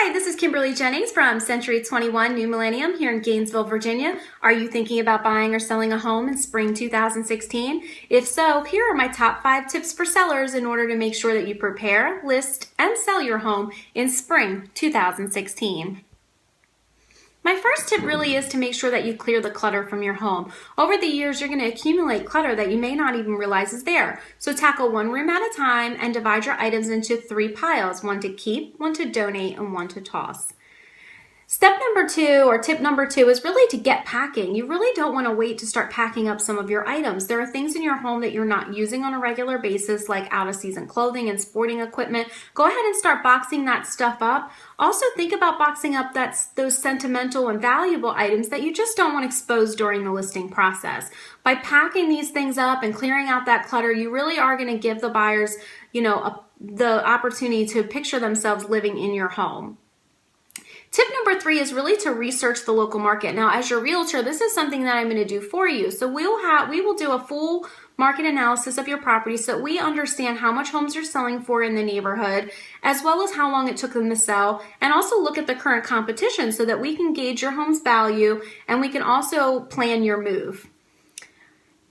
Hi, this is Kimberly Jennings from Century 21 New Millennium here in Gainesville, Virginia. Are you thinking about buying or selling a home in spring 2016? If so, here are my top 5 tips for sellers in order to make sure that you prepare, list, and sell your home in spring 2016. My first tip really is to make sure that you clear the clutter from your home. Over the years, you're going to accumulate clutter that you may not even realize is there. So tackle one room at a time and divide your items into 3 piles, one to keep, one to donate, and one to toss. Step number 2, or tip number 2, is really to get packing. You really don't want to wait to start packing up some of your items. There are things in your home that you're not using on a regular basis, like out-of-season clothing and sporting equipment. Go ahead and start boxing that stuff up. Also, think about boxing up those sentimental and valuable items that you just don't want exposed during the listing process. By packing these things up and clearing out that clutter, you really are going to give the buyers, the opportunity to picture themselves living in your home. Tip number 3 is really to research the local market. Now, as your realtor, this is something that I'm going to do for you. So we will do a full market analysis of your property so that we understand how much homes are selling for in the neighborhood, as well as how long it took them to sell, and also look at the current competition so that we can gauge your home's value and we can also plan your move.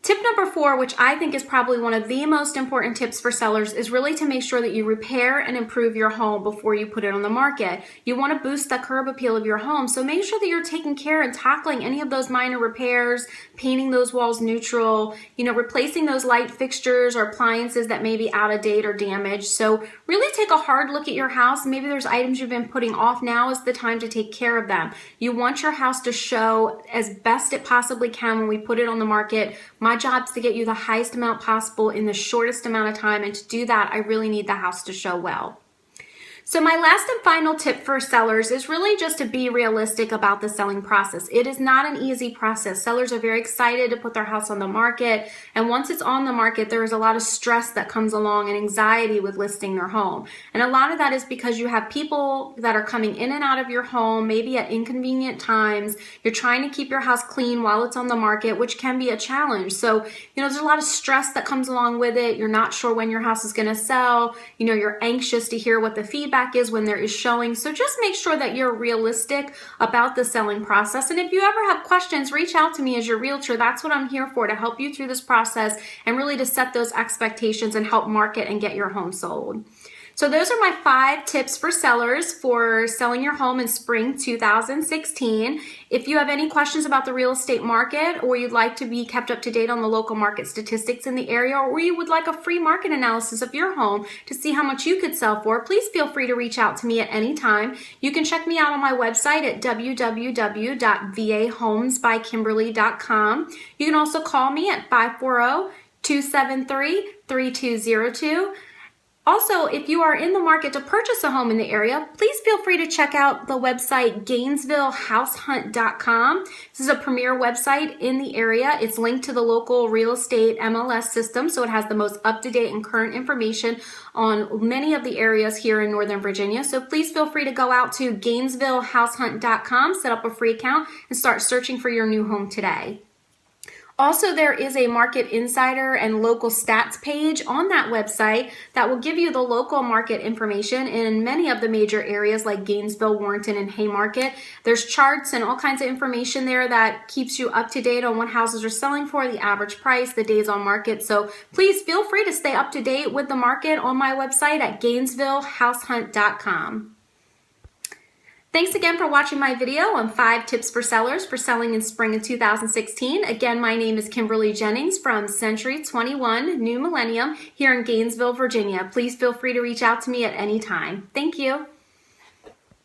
Tip number 4, which I think is probably one of the most important tips for sellers, is really to make sure that you repair and improve your home before you put it on the market. You want to boost the curb appeal of your home, so make sure that you're taking care and tackling any of those minor repairs, painting those walls neutral, replacing those light fixtures or appliances that may be out of date or damaged. So really take a hard look at your house. Maybe there's items you've been putting off. Now is the time to take care of them. You want your house to show as best it possibly can when we put it on the market. My job is to get you the highest amount possible in the shortest amount of time, and to do that, I really need the house to show well. So my last and final tip for sellers is really just to be realistic about the selling process. It is not an easy process. Sellers are very excited to put their house on the market, and once it's on the market, there is a lot of stress that comes along and anxiety with listing their home. And a lot of that is because you have people that are coming in and out of your home, maybe at inconvenient times. You're trying to keep your house clean while it's on the market, which can be a challenge. So, there's a lot of stress that comes along with it. You're not sure when your house is going to sell. You're anxious to hear what the feedback is when there is showing. So just make sure that you're realistic about the selling process. And if you ever have questions, reach out to me as your realtor. That's what I'm here for, to help you through this process and really to set those expectations and help market and get your home sold. So those are my 5 tips for sellers for selling your home in spring 2016. If you have any questions about the real estate market, or you'd like to be kept up to date on the local market statistics in the area, or you would like a free market analysis of your home to see how much you could sell for, please feel free to reach out to me at any time. You can check me out on my website at www.vahomesbykimberly.com. You can also call me at 540-273-3202. Also, if you are in the market to purchase a home in the area, please feel free to check out the website GainesvilleHouseHunt.com. This is a premier website in the area. It's linked to the local real estate MLS system, so it has the most up-to-date and current information on many of the areas here in Northern Virginia. So please feel free to go out to GainesvilleHouseHunt.com, set up a free account, and start searching for your new home today. Also, there is a Market Insider and local stats page on that website that will give you the local market information in many of the major areas like Gainesville, Warrenton, and Haymarket. There's charts and all kinds of information there that keeps you up to date on what houses are selling for, the average price, the days on market. So please feel free to stay up to date with the market on my website at GainesvilleHouseHunt.com. Thanks again for watching my video on 5 tips for sellers for selling in spring of 2016. Again, my name is Kimberly Jennings from Century 21 New Millennium here in Gainesville, Virginia. Please feel free to reach out to me at any time. Thank you.